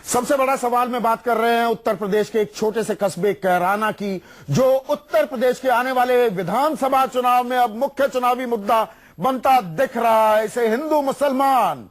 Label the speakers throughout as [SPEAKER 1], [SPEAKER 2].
[SPEAKER 1] सबसे बड़ा सवाल में बात कर रहे हैं उत्तर प्रदेश के एक छोटे से कस्बे कैराना की, जो उत्तर प्रदेश के आने वाले विधानसभा चुनाव में अब मुख्य चुनावी मुद्दा बनता दिख रहा है। इसे हिंदू मुसलमान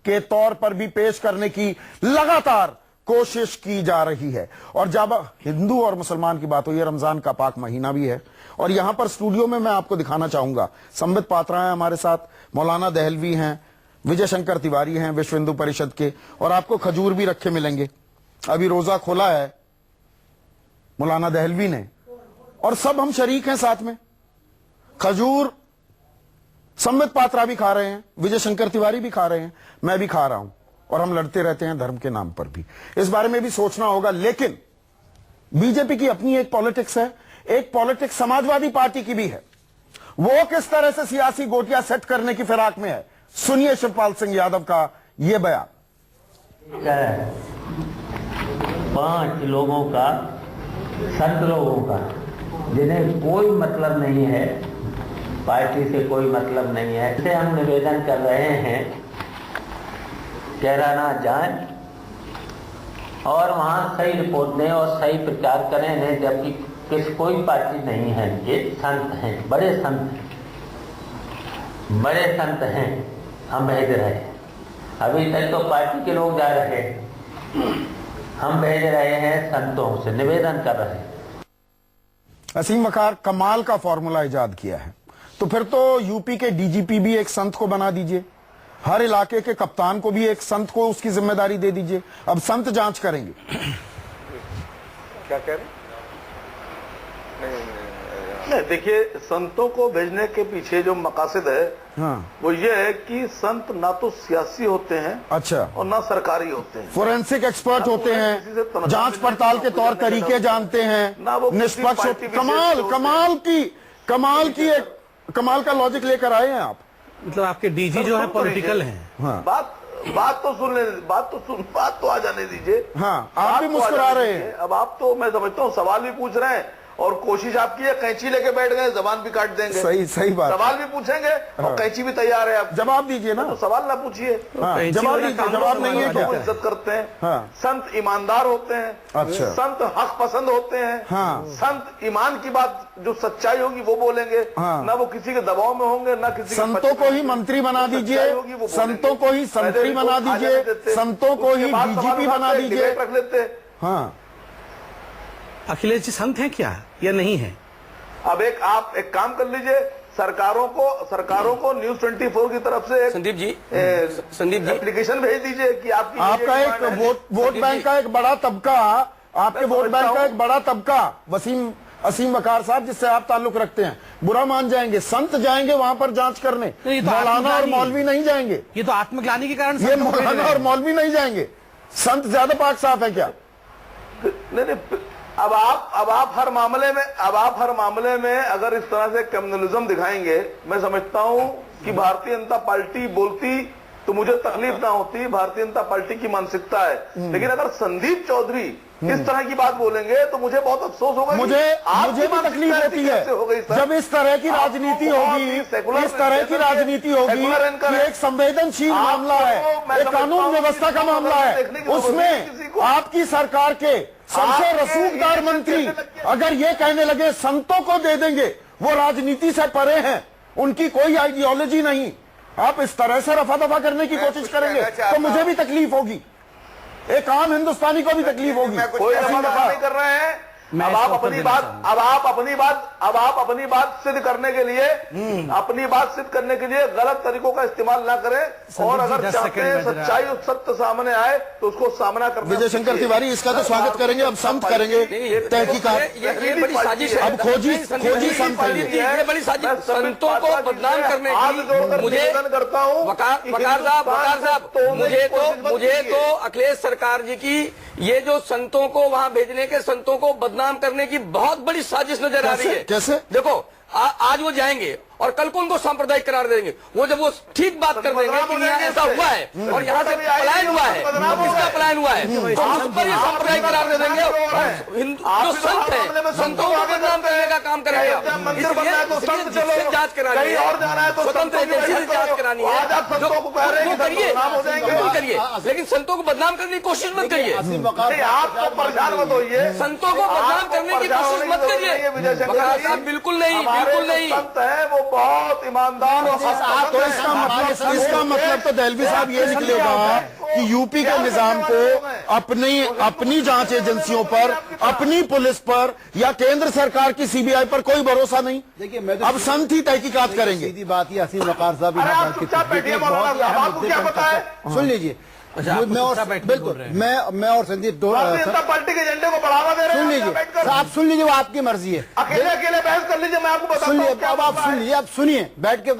[SPEAKER 1] के तौर पर भी पेश करने की लगातार कोशिश की जा रही है। और जब हिंदू और मुसलमान की बात हुई है, रमजान का पाक महीना भी है, और यहां पर स्टूडियो में मैं आपको दिखाना चाहूंगा, संबित पात्रा हैं हमारे साथ, मौलाना दहलवी हैं, विजय शंकर तिवारी हैं विश्व हिंदू परिषद के, और आपको खजूर भी रखे मिलेंगे। अभी रोजा खोला है मौलाना दहलवी ने, और सब हम शरीक हैं साथ में। खजूर संबित पात्रा भी खा रहे हैं, विजय शंकर तिवारी भी खा रहे हैं, मैं भी खा रहा हूं, और हम लड़ते रहते हैं धर्म के नाम पर भी। इस बारे में भी सोचना होगा। लेकिन बीजेपी की अपनी एक पॉलिटिक्स है, एक पॉलिटिक्स समाजवादी पार्टी की भी है। वो किस तरह से सियासी गोटियां सेट करने की फिराक में है, सुनिए शिवपाल सिंह यादव का ये बयान।
[SPEAKER 2] 5 लोगों का, 7 लोगों का, जिन्हें कोई मतलब नहीं है, पार्टी से कोई मतलब नहीं है, इसे हम निवेदन कर रहे हैं कैराना जाएं और वहां सही रिपोर्ट दें और सही प्रचार करें। जबकि कोई पार्टी नहीं है, ये संत हैं, बड़े संत हैं, हम भेज रहे हैं। अभी तक तो पार्टी के लोग जा रहे हैं, हम भेज रहे हैं संतों से, निवेदन कर रहे हैं।
[SPEAKER 1] असीम वकार, कमाल का फॉर्मूला इजाद किया है। तो फिर तो यूपी के डीजीपी भी एक संत को बना दीजिए, हर इलाके के कप्तान को भी एक संत को उसकी जिम्मेदारी दे दीजिए। अब संत जांच करेंगे।
[SPEAKER 3] क्या कह रहे? नहीं, देखिए, संतों को भेजने के पीछे जो मकासद है, हाँ, वो ये है कि संत ना तो सियासी होते हैं, अच्छा, और ना सरकारी होते हैं,
[SPEAKER 1] फोरेंसिक एक्सपर्ट होते हैं, जांच पड़ताल के तौर तरीके जानते हैं, ना वो निष्पक्ष। कमाल का लॉजिक लेकर आए हैं आप।
[SPEAKER 4] मतलब आपके डीजी जो है पॉलिटिकल हैं।
[SPEAKER 1] हाँ।
[SPEAKER 3] बात तो आ जाने दीजिए।
[SPEAKER 1] हाँ, आप भी मुस्कुरा रहे हैं।
[SPEAKER 3] अब आप तो, मैं समझता हूँ, सवाल भी पूछ रहे हैं और कोशिश आपकी है, कैंची लेके बैठ गए, जबान भी काट देंगे।
[SPEAKER 1] सही बात।
[SPEAKER 3] सवाल भी पूछेंगे, हाँ, और कैंची भी तैयार है। आप
[SPEAKER 1] जवाब दीजिए ना,
[SPEAKER 3] तो सवाल ना पूछिए।
[SPEAKER 1] हाँ, जवाब नहीं है क्या?
[SPEAKER 3] इज्जत करते हैं,
[SPEAKER 1] हाँ,
[SPEAKER 3] संत ईमानदार होते हैं,
[SPEAKER 1] अच्छा,
[SPEAKER 3] संत हक पसंद होते हैं, हाँ, संत ईमान की बात जो सच्चाई होगी वो बोलेंगे, हाँ, ना वो किसी के दबाव में होंगे, ना किसी।
[SPEAKER 1] संतों को ही मंत्री बना दीजिए, संतों को ही संतरी बना दीजिए, संतों को ही डीजीपी बना दीजिए,
[SPEAKER 3] रख लेते।
[SPEAKER 1] हाँ,
[SPEAKER 4] अखिलेश जी संत हैं क्या या नहीं है?
[SPEAKER 3] अब आप एक काम कर लीजिए, सरकारों को न्यूज 24 की तरफ से संदीप जी एप्लीकेशन भेज दीजिए कि
[SPEAKER 1] आपका एक वोट बैंक का एक बड़ा तबका, आपके वोट बैंक का एक बड़ा तबका, असीम वकार साहब, जिससे आप ताल्लुक रखते हैं, बुरा मान जाएंगे। संत जाएंगे वहां पर जांच करने, मौलाना और मौलवी नहीं जाएंगे।
[SPEAKER 4] ये तो आत्मग्लानि के कारण
[SPEAKER 1] ये मौलाना और मौलवी नहीं जाएंगे। संत ज्यादा पाक साफ है क्या?
[SPEAKER 3] नहीं, अब आप हर मामले में अगर इस तरह से कम्युनलिज्म दिखाएंगे, मैं समझता हूं कि भारतीय जनता पार्टी बोलती तो मुझे तकलीफ ना होती, भारतीय जनता पार्टी की मानसिकता है। लेकिन अगर संदीप चौधरी इस तरह की बात बोलेंगे तो मुझे बहुत अफसोस होगा।
[SPEAKER 1] मुझे भी तकलीफ होती है जब इस तरह की राजनीति होगी, कि एक संवेदनशील मामला है, एक कानून व्यवस्था का मामला है, उसमें आपकी सरकार के सबसे रसूखदार मंत्री अगर ये कहने लगे संतों को दे देंगे, वो राजनीति से परे हैं, उनकी कोई आइडियोलॉजी नहीं, आप इस तरह से रफा दफा करने की कोशिश करेंगे तो मुझे भी तकलीफ होगी, एक आम हिंदुस्तानी को भी तकलीफ होगी।
[SPEAKER 3] कोई रफा दफा नहीं कर रहे हैं। अब आप अपनी बात सिद्ध करने के लिए गलत तरीकों का इस्तेमाल ना करें, और अगर चाहते हैं सच्चाई और सत्य सामने आए तो उसको सामना करना।
[SPEAKER 1] विजय शंकर तिवारी, इसका तो स्वागत करेंगे। अब संत करेंगे तहकीकात,
[SPEAKER 5] ये बड़ी साजिश है।
[SPEAKER 1] अब खोजी संत है,
[SPEAKER 5] ये बड़ी साजिश, संतों को बदनाम करने की। मुझे
[SPEAKER 3] करता हूँ
[SPEAKER 5] वकार साहब, मुझे तो अखिलेश सरकार जी की ये जो संतों को वहां भेजने के, संतों को बदनाम करने की बहुत बड़ी साजिश नजर आ रही है।
[SPEAKER 1] कैसे?
[SPEAKER 5] देखो, आज वो जाएंगे और कल को उनको सांप्रदायिक करार देंगे। वो जब वो ठीक बात कर देंगे कि यहाँ ऐसा हुआ है और यहाँ से पलायन हुआ है, किसका पलायन हुआ है, तो उस पर ये सांप्रदायिक करार दे देंगे। जो संत है, संतों को बदनाम करने का काम करेंगे।
[SPEAKER 3] मंदिर बनना है तो संत चलो,
[SPEAKER 5] जांच करानी
[SPEAKER 3] कहीं और जाना है तो
[SPEAKER 5] स्वतंत्र एजेंसी से जांच करानी है।
[SPEAKER 3] आज आप संतों को कह रहे हैं कि
[SPEAKER 5] करिए,
[SPEAKER 3] बदनाम हो जाएंगे,
[SPEAKER 5] बिल्कुल करिए, लेकिन संतों को बदनाम करने की कोशिश मत करिए।
[SPEAKER 3] आप तो परेशान मत होइए,
[SPEAKER 5] संतों को बदनाम करने की कोशिश मत करिए। वकार साहब बिल्कुल नहीं, बिल्कुल नहीं।
[SPEAKER 3] संत है वो बहुत ईमानदार और
[SPEAKER 1] तो इसका मतलब तो दहलवी साहब ये निकलेगा कि यूपी के निजाम को अपनी जांच एजेंसियों पर, अपनी पुलिस पर या केंद्र सरकार की सीबीआई पर कोई भरोसा नहीं।
[SPEAKER 6] देखिए मैं
[SPEAKER 1] अब संत ही तहकीकात करेंगे।
[SPEAKER 6] सीधी बात ही असीम वकार साहब
[SPEAKER 3] अरे आप चुपचाप बैठिए मौलाना साहब, आपको क्या पता है?
[SPEAKER 6] सुन लीजिए, मैं और बिल्कुल मैं और संदीप
[SPEAKER 3] भारतीय जनता पार्टी के एजेंडे को बढ़ावा दे रहे हैं।
[SPEAKER 6] सुन लीजिए, आप सुन लीजिए, वो आपकी मर्जी है।
[SPEAKER 3] अकेले अकेले बहस कर लीजिए, मैं आपको बताता
[SPEAKER 6] सुन
[SPEAKER 3] हूं
[SPEAKER 6] लीजिए,
[SPEAKER 3] क्या
[SPEAKER 6] अब आप
[SPEAKER 3] होता है।
[SPEAKER 6] सुन लीजिए, आप सुनिए बैठ के।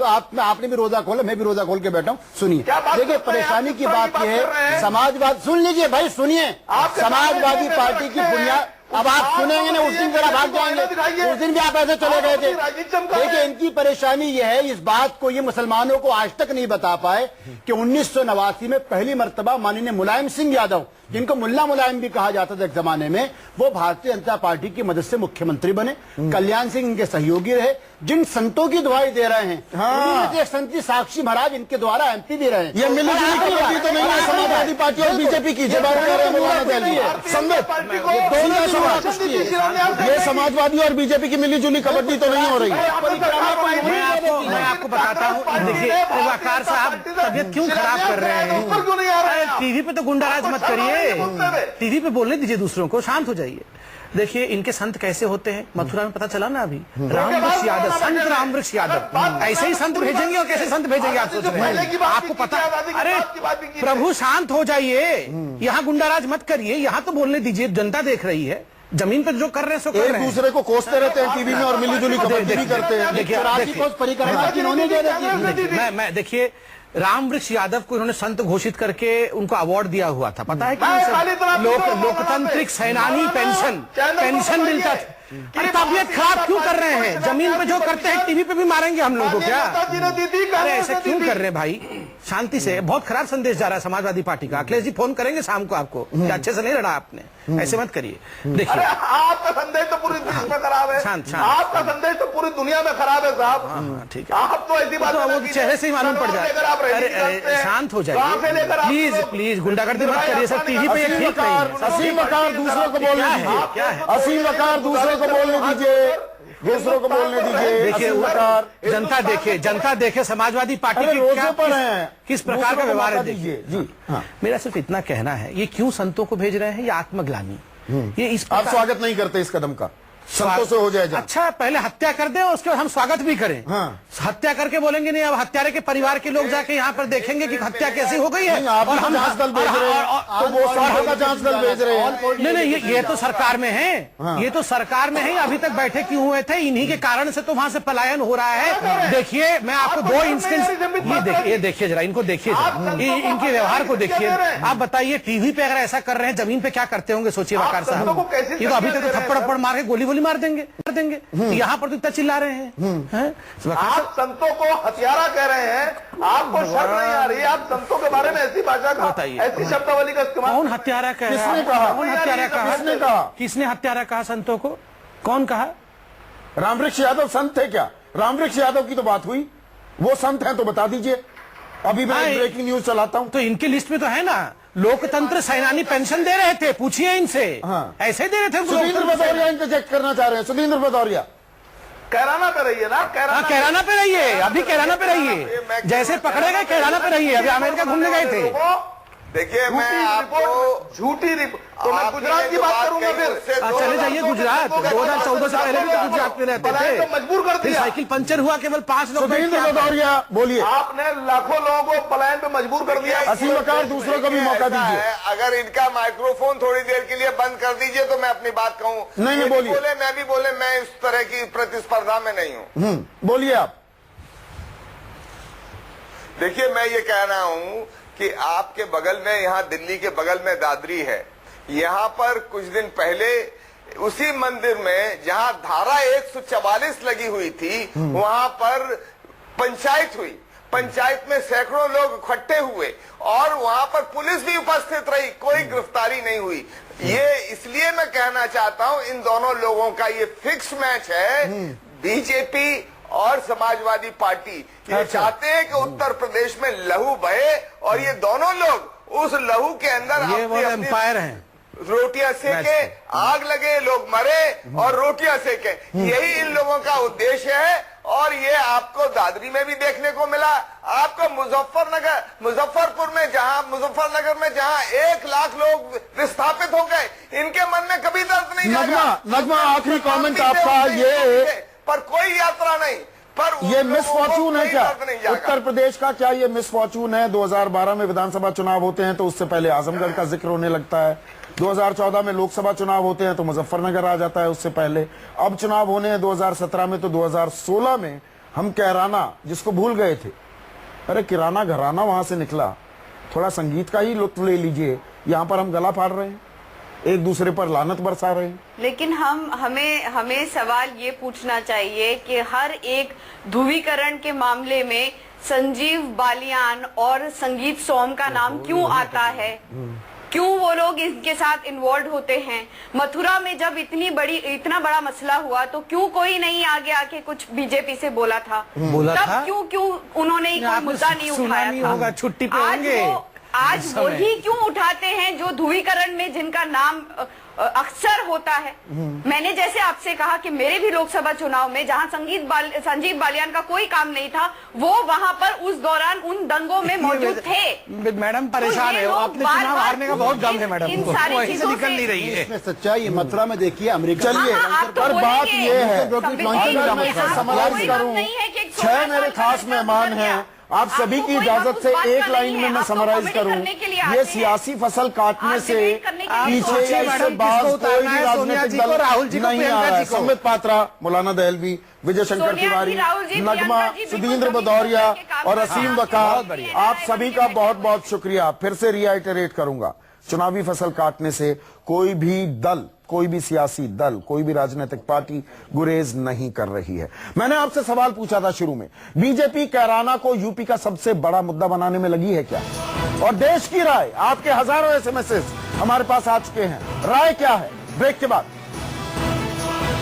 [SPEAKER 6] आपने भी रोजा खोला, मैं भी रोजा खोल के बैठा हूँ, सुनिए।
[SPEAKER 3] क्या बात
[SPEAKER 6] देखिए
[SPEAKER 3] करते हैं?
[SPEAKER 6] परेशानी
[SPEAKER 3] आप
[SPEAKER 6] की
[SPEAKER 3] किस तरह
[SPEAKER 6] बात
[SPEAKER 3] की
[SPEAKER 6] यह
[SPEAKER 3] बात कर रहे
[SPEAKER 6] है,
[SPEAKER 3] हैं?
[SPEAKER 6] समाजवाद, सुन लीजिए भाई, सुनिए।
[SPEAKER 3] आपके
[SPEAKER 6] समाजवादी
[SPEAKER 3] सामने
[SPEAKER 6] पार्टी की
[SPEAKER 3] रखे हैं।
[SPEAKER 6] बुनियाद, अब आप सुनेंगे ना, उस दिन जरा भाग जाएंगे। उस दिन भी आप ऐसे चले गए थे। देखिए इनकी परेशानी यह है, इस बात को ये मुसलमानों को आज तक नहीं बता पाए कि 1989 में पहली मर्तबा माननीय मुलायम सिंह यादव, जिनको मुल्ला मुलायम भी कहा जाता था एक जमाने में, वो भारतीय जनता पार्टी की मदद से मुख्यमंत्री बने। कल्याण सिंह इनके सहयोगी रहे। जिन संतों की दुआई दे रहे हैं, उनमें से एक संत साक्षी महाराज इनके द्वारा एमपी भी रहे।
[SPEAKER 1] ये मिलीजुली कमेटी तो नहीं है समाजवादी पार्टी और बीजेपी की, जो बात कर रहे हैं मौलाना दहलवी। ये समाजवादी और बीजेपी की मिलीजुली कबड्डी तो नहीं हो रही है।
[SPEAKER 4] मैं आपको बताता हूँ, देखिए वकार साहब तबियत क्यों खराब कर रहे हैं? टीवी पे तो गुंडाराज मत करिए, टीवी पे बोलने दीजिए दूसरों को, शांत हो जाइए। देखिए इनके संत कैसे होते हैं, मथुरा में पता चला ना अभी। रामवृक्ष यादव, संत रामवृक्ष यादव, ऐसे ही संत भेजेंगे और कैसे संत भेजेंगे आप सोच रहे हैं? आपको पता, अरे प्रभु शांत हो जाइए, यहाँ गुंडाराज मत करिए, यहाँ तो बोलने दीजिए, जनता देख रही है। जमीन पर जो कर रहे हैं सो कर रहे
[SPEAKER 1] एक
[SPEAKER 4] हैं।
[SPEAKER 1] दूसरे को कोसते रहते हैं टीवी में और मिलीजुली कबड्डी भी करते हैं।
[SPEAKER 4] मैं देखिए रामवृक्ष यादव को इन्होंने संत घोषित करके उनको अवार्ड दिया हुआ था, पता है कि लोकतांत्रिक सेनानी पेंशन मिलता था। अरे तबियत खराब क्यों कर रहे हैं? जमीन पे जो करते हैं टीवी पे भी मारेंगे हम लोगों को क्या? अरे ऐसे क्यों कर रहे हैं भाई? शांति से। बहुत खराब संदेश जा रहा है समाजवादी पार्टी का। अखिलेश जी फोन करेंगे शाम को आपको कि अच्छे से नहीं लड़ा आपने, ऐसे मत करिए। देखिए
[SPEAKER 3] आपका संदेश तो पूरी देश में खराब है, आपका संदेश तो पूरी दुनिया में खराब है साहब।
[SPEAKER 4] ठीक है,
[SPEAKER 3] आप तो ऐसी बात
[SPEAKER 4] वो चेहरे से ही मालूम पड़ जाए। अरे शांत हो जाइए प्लीज, प्लीज गुंडागर्दी मत करिए सर, टीवी पे ये ठीक नहीं है।
[SPEAKER 1] असीम वकार दूसरों को बोलने दीजिए,
[SPEAKER 4] क्या है?
[SPEAKER 1] असीम वकार दूसरों को बोलने दीजिए, दूसरों को बोलने दीजिए।
[SPEAKER 4] देखिए
[SPEAKER 1] असीम वकार
[SPEAKER 4] जनता देखे समाजवादी पार्टी की
[SPEAKER 1] रोजे
[SPEAKER 4] क्या
[SPEAKER 1] पर हैं,
[SPEAKER 4] किस प्रकार का व्यवहार है।
[SPEAKER 1] दीजिए जी। हाँ,
[SPEAKER 4] मेरा सिर्फ इतना कहना है, ये क्यों संतों को भेज रहे हैं? ये आत्मग्लानी, ये इस
[SPEAKER 1] आप स्वागत नहीं करते इस कदम का? संतों से हो जाए जांच।
[SPEAKER 4] अच्छा पहले हत्या कर दें और उसके बाद हम स्वागत भी करें।
[SPEAKER 1] हाँ।
[SPEAKER 4] हत्या करके बोलेंगे नहीं, अब हत्यारे के परिवार के लोग जाके यहाँ पर देखेंगे कि हत्या कैसी हो गई है।
[SPEAKER 1] नहीं, आप भी जांच दल भेज रहे हैं, तो वो संतों का जांच दल भेज रहे हैं।
[SPEAKER 4] नहीं, ये तो सरकार में है।
[SPEAKER 1] हाँ। ये
[SPEAKER 4] तो सरकार में है, अभी तक बैठे क्यों हुए थे? इन्हीं के कारण से तो वहां से पलायन हो रहा है। देखिए मैं आपको दो इंस्टेंस, ये देखिए जरा, इनको देखिए जरा, इनके व्यवहार को देखिए। आप बताइए टीवी पे अगर ऐसा कर रहे हैं, जमीन पे क्या करते होंगे? सोचिए वकार साहब, ये तो अभी तक तो थप्पड़ मार के गोली वोली मार देंगे। यहाँ पर तो इतना चिल्ला रहे हैं।
[SPEAKER 3] आप संतों को हत्यारा कह रहे हैं, आपको शर्म नहीं आ रही? आप संतों के बारे में ऐसी भाषा का, ऐसी शब्दावली का इस्तेमाल?
[SPEAKER 4] कौन हत्यारा कहा?
[SPEAKER 1] किसने कहा?
[SPEAKER 4] कौन हत्यारा कहा?
[SPEAKER 1] किसने कहा?
[SPEAKER 4] किसने हत्यारा कहा संतों को? कौन कहा?
[SPEAKER 1] रामवृक्ष यादव संत थे क्या? रामवृक्ष यादव की तो बात हुई, वो संत हैं तो बता दीजिए। अभी मैं ब्रेकिंग न्यूज चलाता हूं।
[SPEAKER 4] तो इनकी लिस्ट में तो है ना, लोकतंत्र सेनानी पेंशन दे रहे थे, पूछिए इनसे।
[SPEAKER 1] हाँ।
[SPEAKER 4] ऐसे दे रहे थे।
[SPEAKER 1] सुधींद्र भदौरिया इनको चेक करना चाह रहे हैं। सुधींद्र भदौरिया
[SPEAKER 3] कैराना पे रहिए ना,
[SPEAKER 4] कैराना पे रहिए, अभी कैराना पे रहिए। जैसे पकड़े गए कैराना पे रहिए, अभी अमेरिका घूमने गए थे।
[SPEAKER 3] देखिए मैं आपको झूठी रिपोर्ट, तो मैं गुजरात की बात करूंगा फिर।
[SPEAKER 4] चले जाइए गुजरात, 2014 से पहले भी तो गुजरात में रहते थे।
[SPEAKER 3] मजबूर कर दिया,
[SPEAKER 4] साइकिल पंचर हुआ, केवल 5 लोग।
[SPEAKER 1] सुधींद्र भदौरिया बोलिए।
[SPEAKER 3] आपने लाखों लोगों को पलायन पे मजबूर कर दिया।
[SPEAKER 1] असीम वकार दूसरों को भी मौका दीजिए।
[SPEAKER 7] अगर इनका माइक्रोफोन थोड़ी देर के लिए बंद कर दीजिए तो मैं अपनी बात कहूँ।
[SPEAKER 1] नहीं बोलिए।
[SPEAKER 7] मैं भी बोले, मैं इस तरह की प्रतिस्पर्धा में नहीं हूँ।
[SPEAKER 1] बोलिए आप।
[SPEAKER 7] देखिए मैं ये कह रहा हूँ कि आपके बगल में, यहाँ दिल्ली के बगल में दादरी है, यहाँ पर कुछ दिन पहले उसी मंदिर में जहाँ धारा 144 लगी हुई थी, वहां पर पंचायत हुई। पंचायत में सैकड़ों लोग इकट्ठे हुए और वहां पर पुलिस भी उपस्थित रही, कोई गिरफ्तारी नहीं हुई। ये इसलिए मैं कहना चाहता हूं, इन दोनों लोगों का ये फिक्स मैच है। बीजेपी और समाजवादी पार्टी ये चाहते हैं कि उत्तर प्रदेश में लहू बहे और ये दोनों लोग उस लहू के अंदर
[SPEAKER 4] ये वो एम्पायर हैं,
[SPEAKER 7] रोटियां सेके, आग लगे, लोग मरे और रोटियां सेके, यही इन लोगों का उद्देश्य है। और ये आपको दादरी में भी देखने को मिला, आपको मुजफ्फरपुर में जहां 1 लाख लोग विस्थापित हो गए, इनके मन में कभी दर्द नहीं जागा।
[SPEAKER 1] नगमा आखिरी कमेंट आपका ये,
[SPEAKER 7] पर कोई यात्रा नहीं, पर
[SPEAKER 1] ये मिसफॉर्चून है क्या उत्तर प्रदेश का? क्या ये मिसफॉर्चून है? 2012 में विधानसभा चुनाव होते हैं तो उससे पहले आजमगढ़ का जिक्र होने लगता है, 2014 में लोकसभा चुनाव होते हैं तो मुजफ्फरनगर आ जाता है उससे पहले, अब चुनाव होने हैं 2017 में, तो 2016 में हम कैराना, जिसको भूल गए थे, अरे किराना घराना वहां से निकला। थोड़ा संगीत का ही लुत्फ ले लीजिए, यहाँ पर हम गला फाड़ रहे हैं, एक दूसरे पर लानत बरसा रहे हैं।
[SPEAKER 8] लेकिन हमें सवाल ये पूछना चाहिए कि हर एक ध्रुवीकरण के मामले में संजीव बालियान और संगीत सोम का नाम क्यों आता है? क्यों वो लोग इसके साथ इन्वॉल्व होते हैं? मथुरा में जब इतना बड़ा मसला हुआ तो क्यों कोई नहीं आगे आके कुछ बीजेपी से बोला था? क्यों उन्होंने कोई मुद्दा नहीं उठाया था?
[SPEAKER 4] होगा, छुट्टी पे होंगे।
[SPEAKER 8] आज वही क्यों उठाते हैं जो ध्रुवीकरण में जिनका नाम अक्सर होता है? मैंने जैसे आपसे कहा कि मेरे भी लोकसभा चुनाव में जहां संजीव बालियान का कोई काम नहीं था, वो वहां पर उस दौरान उन दंगों में मौजूद थे।
[SPEAKER 4] मैडम परेशान है, आपने चुनाव हारने का बहुत गम है मैडम,
[SPEAKER 8] इन सारी
[SPEAKER 4] वो
[SPEAKER 8] चीजों
[SPEAKER 4] निकल नहीं रही है।
[SPEAKER 6] इसमें सच्चाई मथुरा में देखिए, अमेरिका।
[SPEAKER 1] चलिए, पर बात ये है, मैं इसे समराइज करूं, 6 मेरे खास मेहमान हैं, आप सभी की इजाजत से एक लाइन में मैं समराइज करूं, ये सियासी फसल काटने से पीछे या इससे बात कोई भी राजनीतिक दल नहीं आ रहा है। संबित पात्रा, मौलाना दहलवी, विजय शंकर तिवारी, नगमा, सुधींद्र भदौरिया और असीम वकार, आप सभी का बहुत बहुत शुक्रिया। फिर से रिआइटरेट करूंगा, चुनावी फसल काटने से कोई भी दल, कोई भी सियासी दल, कोई भी राजनीतिक पार्टी गुरेज नहीं कर रही है। मैंने आपसे सवाल पूछा था शुरू में, बीजेपी कैराना को यूपी का सबसे बड़ा मुद्दा बनाने में लगी है क्या? और देश की राय, आपके हजारों एसएमएस हमारे पास आ चुके हैं, राय क्या है? ब्रेक के बाद